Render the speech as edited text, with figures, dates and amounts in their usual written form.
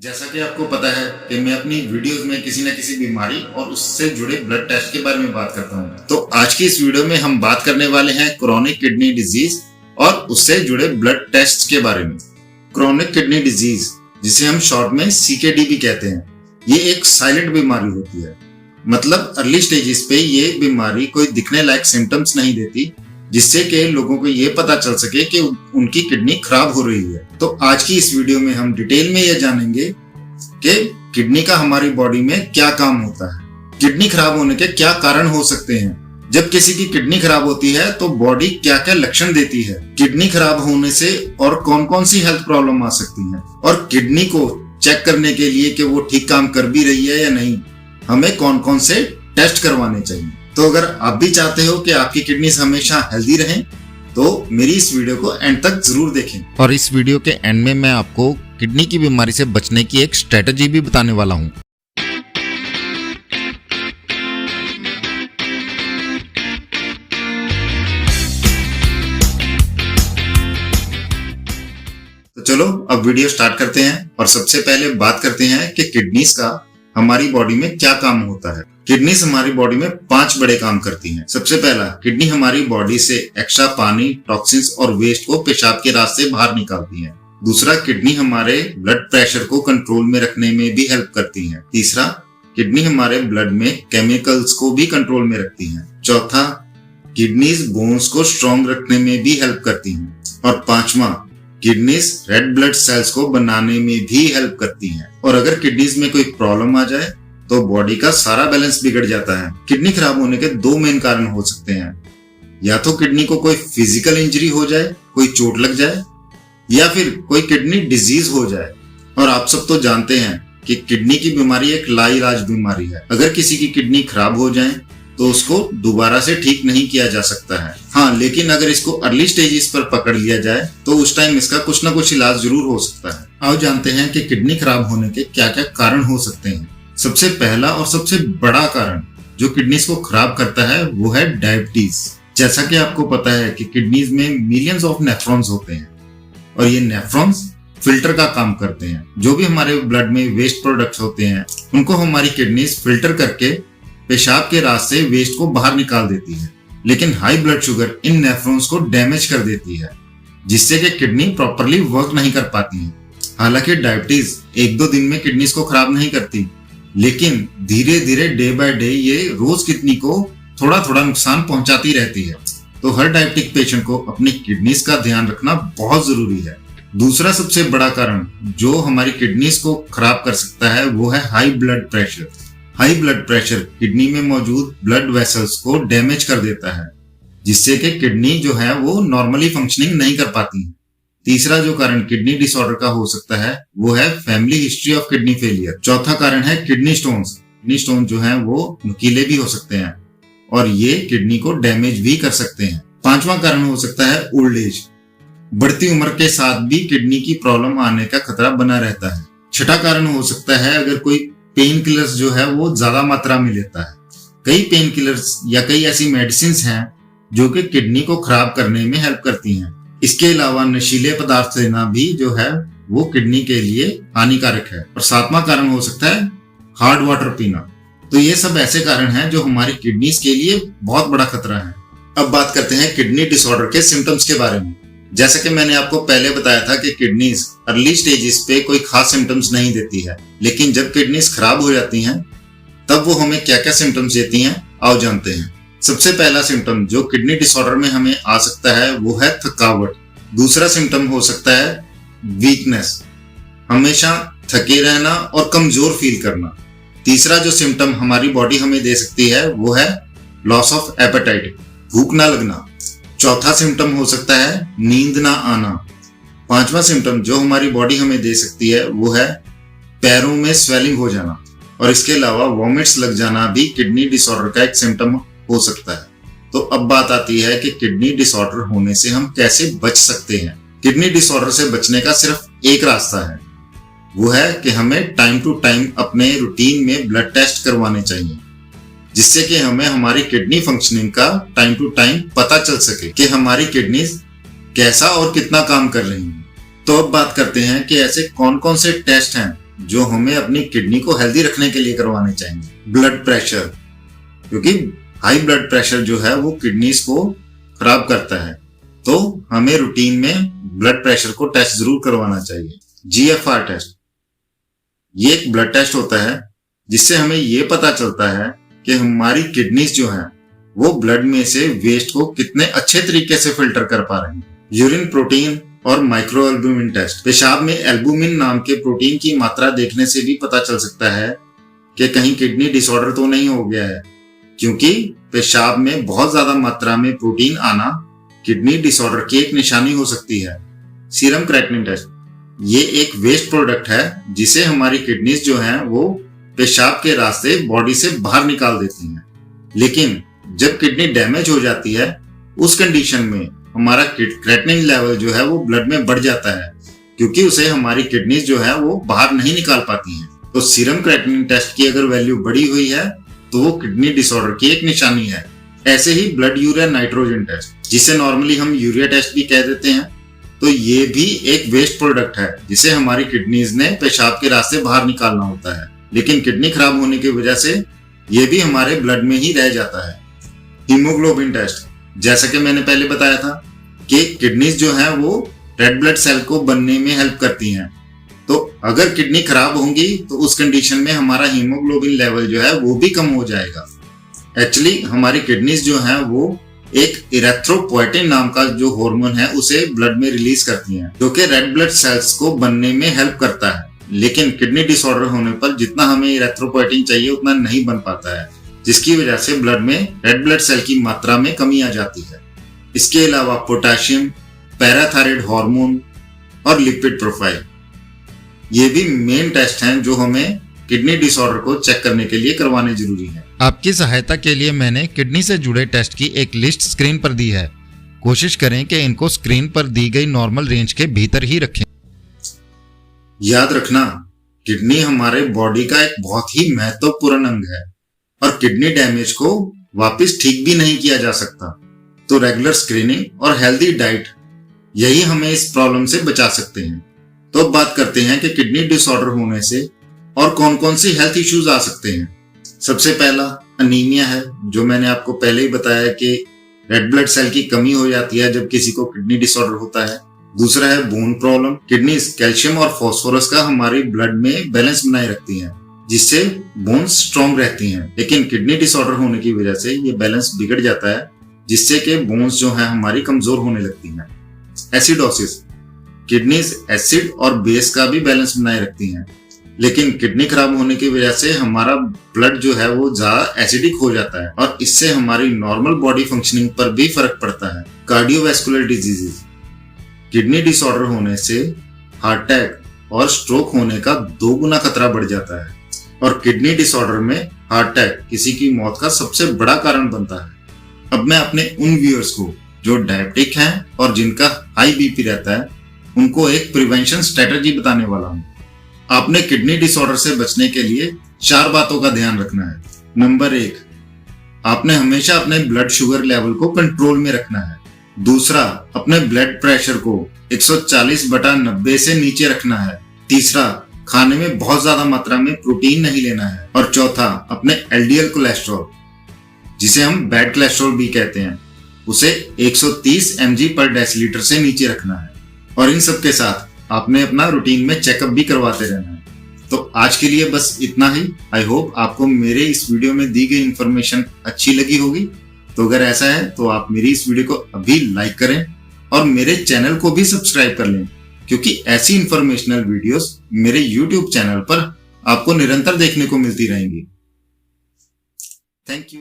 जैसा कि आपको पता है कि मैं अपनी वीडियोस में किसी न किसी बीमारी और उससे जुड़े ब्लड टेस्ट के बारे में बात करता हूं। तो आज की इस वीडियो में हम बात करने वाले हैं क्रोनिक किडनी डिजीज और उससे जुड़े ब्लड टेस्ट के बारे में। क्रोनिक किडनी डिजीज, जिसे हम शॉर्ट में CKD भी कहते हैं, ये एक साइलेंट बीमारी होती है। मतलब अर्ली स्टेजेस पे ये बीमारी कोई दिखने लायक सिम्टम्स नहीं देती, जिससे कि लोगों को ये पता चल सके कि उनकी किडनी खराब हो रही है। तो आज की इस वीडियो में हम डिटेल में ये जानेंगे कि किडनी का हमारी बॉडी में क्या काम होता है, किडनी खराब होने के क्या कारण हो सकते हैं, जब किसी की किडनी खराब होती है तो बॉडी क्या क्या लक्षण देती है, किडनी खराब होने से और कौन कौन सी हेल्थ प्रॉब्लम आ सकती है, और किडनी को चेक करने के लिए कि वो ठीक काम कर भी रही है या नहीं, हमें कौन कौन से टेस्ट करवाने चाहिए। तो अगर आप भी चाहते हो कि आपकी किडनीज हमेशा हेल्दी रहें, तो मेरी इस वीडियो को एंड तक जरूर देखें। और इस वीडियो के एंड में मैं आपको किडनी की बीमारी से बचने की एक स्ट्रेटजी भी बताने वाला हूं। तो चलो अब वीडियो स्टार्ट करते हैं और सबसे पहले बात करते हैं कि किडनीज का हमारी बॉडी में क्या काम होता है। किडनीज हमारी बॉडी में 5 बड़े काम करती हैं। सबसे पहला, किडनी हमारी बॉडी से एक्स्ट्रा पानी, टॉक्सिन्स और वेस्ट को पेशाब के रास्ते बाहर निकालती है। दूसरा, किडनी हमारे ब्लड प्रेशर को कंट्रोल में रखने में भी हेल्प करती है। तीसरा, किडनी हमारे ब्लड में केमिकल्स को भी कंट्रोल में रखती है। चौथा, किडनीज बोन्स को स्ट्रॉन्ग रखने में भी हेल्प करती है। और पांचवा, किडनीज रेड ब्लड सेल्स को बनाने में भी हेल्प करती हैं। और अगर किडनीज में कोई प्रॉब्लम आ जाए तो बॉडी का सारा बैलेंस बिगड़ जाता है। किडनी खराब होने के 2 मेन कारण हो सकते हैं। या तो किडनी को कोई फिजिकल इंजरी हो जाए, कोई चोट लग जाए, या फिर कोई किडनी डिजीज हो जाए। और आप सब तो जानते हैं कि किडनी की बीमारी एक लाइलाज बीमारी है। अगर किसी की किडनी खराब हो जाए तो उसको दोबारा से ठीक नहीं किया जा सकता है। हाँ, लेकिन अगर इसको अर्ली स्टेजेस पर पकड़ लिया जाए तो उस टाइम इसका कुछ ना कुछ इलाज जरूर हो सकता है। आओ जानते हैं कि किडनी खराब होने के क्या क्या कारण हो सकते हैं। सबसे पहला और सबसे बड़ा कारण जो किडनीज को खराब करता है वो है डायबिटीज। जैसा कि आपको पता है कि किडनीज में मिलियंस ऑफ नेफ्रॉन्स होते हैं और ये नेफ्रॉन्स फिल्टर का काम करते हैं। जो भी हमारे ब्लड में वेस्ट प्रोडक्ट्स होते हैं उनको हमारी किडनीज फिल्टर करके पेशाब के रास्ते वेस्ट को बाहर निकाल देती है। लेकिन high blood sugar in nephrons को डैमेज कर देती है, जिससे कि किडनी प्रॉपरली वर्क नहीं कर पाती है। हालांकि डायबिटीज 1-2 दिन में किडनीज को खराब नहीं करती, लेकिन धीरे धीरे डे बाय डे ये रोज किडनी को थोड़ा थोड़ा नुकसान पहुंचाती रहती है। तो हर डायबिटिक पेशेंट को अपनी किडनीज का ध्यान रखना बहुत जरूरी है। दूसरा सबसे बड़ा कारण जो हमारी किडनीज को खराब कर सकता है वो है high blood pressure. High blood pressure kidney में मौजूद ब्लड वेसल्स को डैमेज कर देता है, जिससे कि किडनी जो है वो नॉर्मली फंक्शनिंग नहीं कर पाती है। तीसरा जो कारण किडनी डिसऑर्डर का हो सकता है वो है family history of kidney failure. चौथा कारण है किडनी स्टोन्स। किडनी स्टोन जो है वो नुकीले भी हो सकते हैं और ये किडनी को डैमेज भी कर सकते हैं। पांचवा कारण हो सकता है ओल्ड एज। बढ़ती उम्र के साथ भी किडनी की प्रॉब्लम आने का खतरा बना रहता है। छठा कारण हो सकता है अगर कोई पेन किलर्स जो है वो ज्यादा मात्रा में लेता है। कई पेन किलर्स या कई ऐसी मेडिसिन हैं जो कि किडनी को खराब करने में हेल्प करती हैं। इसके अलावा नशीले पदार्थ लेना भी जो है वो किडनी के लिए हानिकारक है। और 7वां कारण हो सकता है हार्ड वाटर पीना। तो ये सब ऐसे कारण हैं जो हमारी किडनीज के लिए बहुत बड़ा खतरा है। अब बात करते हैं किडनी डिसऑर्डर के सिम्टम्स के बारे में। जैसा कि मैंने आपको पहले बताया था कि किडनीज अर्ली स्टेजेस पे कोई खास सिम्टम्स नहीं देती है, लेकिन जब किडनीज खराब हो जाती हैं तब वो हमें क्या क्या सिम्टम्स देती हैं, आओ जानते हैं। सबसे पहला सिम्टम जो किडनी डिसऑर्डर में हमें आ सकता है वो है थकावट। दूसरा सिम्टम हो सकता है वीकनेस, हमेशा थके रहना और कमजोर फील करना। तीसरा जो सिम्टम हमारी बॉडी हमें दे सकती है वो है लॉस ऑफ एपेटाइट, भूख ना लगना। चौथा सिम्टम हो सकता है नींद ना आना। पांचवा सिम्टम जो हमारी बॉडी हमें दे सकती है वो है पैरों में स्वेलिंग हो जाना। और इसके अलावा वॉमिट्स लग जाना भी किडनी डिसऑर्डर का एक सिम्टम हो सकता है। तो अब बात आती है कि किडनी डिसऑर्डर होने से हम कैसे बच सकते हैं। किडनी डिसऑर्डर से बचने का सिर्फ एक रास्ता है, वो है कि हमें टाइम टू टाइम अपने रूटीन में ब्लड टेस्ट करवाने चाहिए, जिससे कि हमें हमारी किडनी फंक्शनिंग का टाइम टू टाइम पता चल सके कि हमारी किडनीज कैसा और कितना काम कर रही हैं। तो अब बात करते हैं कि ऐसे कौन कौन से टेस्ट हैं जो हमें अपनी किडनी को हेल्दी रखने के लिए करवाने चाहिए। ब्लड प्रेशर, क्योंकि हाई ब्लड प्रेशर जो है वो किडनीज को खराब करता है, तो हमें रूटीन में ब्लड प्रेशर को टेस्ट जरूर करवाना चाहिए। GFR टेस्ट, ये एक ब्लड टेस्ट होता है जिससे हमें ये पता चलता है कि हमारी किडनीज जो है वो ब्लड में से वेस्ट को कितने अच्छे तरीके से फिल्टर कर पा रहे हैं। यूरिन प्रोटीन और माइक्रो एल्बुमिन टेस्ट, पेशाब में एल्बुमिन नाम के प्रोटीन की मात्रा देखने से भी पता चल सकता है कि कहीं किडनी डिसऑर्डर तो नहीं हो गया है, क्योंकि पेशाब में बहुत ज्यादा मात्रा में प्रोटीन आना किडनी डिसऑर्डर की एक निशानी हो सकती है। सीरम क्रेटिनिन टेस्ट, ये एक वेस्ट प्रोडक्ट है जिसे हमारी किडनीज जो हैं वो पेशाब के रास्ते बॉडी से बाहर निकाल देती हैं। लेकिन जब किडनी डैमेज हो जाती है उस कंडीशन में हमारा क्रेटिनिन लेवल जो है वो ब्लड में बढ़ जाता है, क्योंकि उसे हमारी किडनीज जो है वो बाहर नहीं निकाल पाती हैं। तो सीरम क्रेटिनिन टेस्ट की अगर वैल्यू बढ़ी हुई है तो वो किडनी डिसऑर्डर की एक निशानी है। ऐसे ही ब्लड यूरिया नाइट्रोजन टेस्ट, जिसे नॉर्मली हम यूरिया टेस्ट भी कह देते हैं, तो ये भी एक वेस्ट प्रोडक्ट है जिसे हमारी किडनीज ने पेशाब के रास्ते बाहर निकालना होता है, लेकिन किडनी खराब होने की वजह से ये भी हमारे ब्लड में ही रह जाता है। हीमोग्लोबिन टेस्ट, जैसा कि मैंने पहले बताया था कि किडनीज जो है वो रेड ब्लड सेल को बनने में हेल्प करती हैं, तो अगर किडनी खराब होंगी तो उस कंडीशन में हमारा हीमोग्लोबिन लेवल जो है वो भी कम हो जाएगा। एक्चुअली हमारी किडनीज जो है वो एक इरेथ्रोपोएटिन नाम का जो हार्मोन है उसे ब्लड में रिलीज करती हैं, जो कि रेड ब्लड सेल्स को बनने में हेल्प करता है। लेकिन किडनी डिसऑर्डर होने पर जितना हमें इरेथ्रोपोएटिन चाहिए उतना नहीं बन पाता है, जिसकी वजह से ब्लड में रेड ब्लड सेल की मात्रा में कमी आ जाती है। इसके अलावा पोटेशियम, पैराथायराइड हार्मोन और लिपिड प्रोफाइल, ये भी मेन टेस्ट हैं जो हमें किडनी डिसऑर्डर को चेक करने के लिए करवाने जरूरी है। आपकी सहायता के लिए मैंने किडनी से जुड़े टेस्ट की एक लिस्ट स्क्रीन पर दी है। कोशिश करें कि इनको स्क्रीन पर दी गई नॉर्मल रेंज के भीतर ही रखें। याद रखना, किडनी हमारे बॉडी का एक बहुत ही महत्वपूर्ण अंग है और किडनी डैमेज को वापस ठीक भी नहीं किया जा सकता। तो रेगुलर स्क्रीनिंग और हेल्दी डाइट, यही हमें इस प्रॉब्लम से बचा सकते हैं। तो अब बात करते हैं कि किडनी डिसऑर्डर होने से और कौन कौन सी हेल्थ इश्यूज आ सकते हैं। सबसे पहला अनीमिया है, जो मैंने आपको पहले ही बताया कि रेड ब्लड सेल की कमी हो जाती है जब किसी को किडनी डिसऑर्डर होता है। दूसरा है बोन प्रॉब्लम, किडनीज कैल्शियम और फास्फोरस का हमारी ब्लड में बैलेंस बनाए रखती हैं, जिससे बोन्स स्ट्रॉन्ग रहती हैं। लेकिन किडनी डिसऑर्डर होने की वजह से ये बैलेंस बिगड़ जाता है, जिससे कि बोन्स जो है हमारी कमजोर होने लगती हैं। एसिडोसिस, किडनीज एसिड और बेस का भी बैलेंस बनाए रखती हैं, लेकिन किडनी खराब होने की वजह से हमारा ब्लड जो है वो ज्यादा एसिडिक हो जाता है और इससे हमारी नॉर्मल बॉडी फंक्शनिंग पर भी फर्क पड़ता है। कार्डियोवैस्कुलर डिजीजेस, किडनी डिसऑर्डर होने से हार्ट अटैक और स्ट्रोक होने का 2 गुना खतरा बढ़ जाता है और किडनी डिसऑर्डर में हार्ट अटैक किसी की मौत का सबसे बड़ा कारण बनता है। अब मैं अपने उन व्यूअर्स को जो डायबिटिक हैं और जिनका हाई बीपी रहता है उनको एक प्रिवेंशन स्ट्रेटजी बताने वाला हूँ। आपने किडनी डिसऑर्डर से बचने के लिए 4 बातों का ध्यान रखना है। नंबर 1, आपने हमेशा अपने ब्लड शुगर लेवल को कंट्रोल में रखना है। दूसरा, अपने ब्लड प्रेशर को 140/90 से नीचे रखना है। तीसरा, खाने में बहुत ज्यादा मात्रा में प्रोटीन नहीं लेना है। और चौथा, अपने एलडीएल कोलेस्ट्रॉल, जिसे हम बैड कोलेस्ट्रॉल भी कहते हैं, उसे 130 mg/dL से नीचे रखना है। और इन सब के साथ आपने अपना रूटीन में चेकअप भी करवाते रहना है। तो आज के लिए बस इतना ही। आई होप आपको मेरे इस वीडियो में दी गई इंफॉर्मेशन अच्छी लगी होगी। तो अगर ऐसा है तो आप मेरी इस वीडियो को अभी लाइक करें और मेरे चैनल को भी सब्सक्राइब कर लें, क्योंकि ऐसी इंफॉर्मेशनल वीडियोस मेरे YouTube चैनल पर आपको निरंतर देखने को मिलती रहेंगी। Thank you.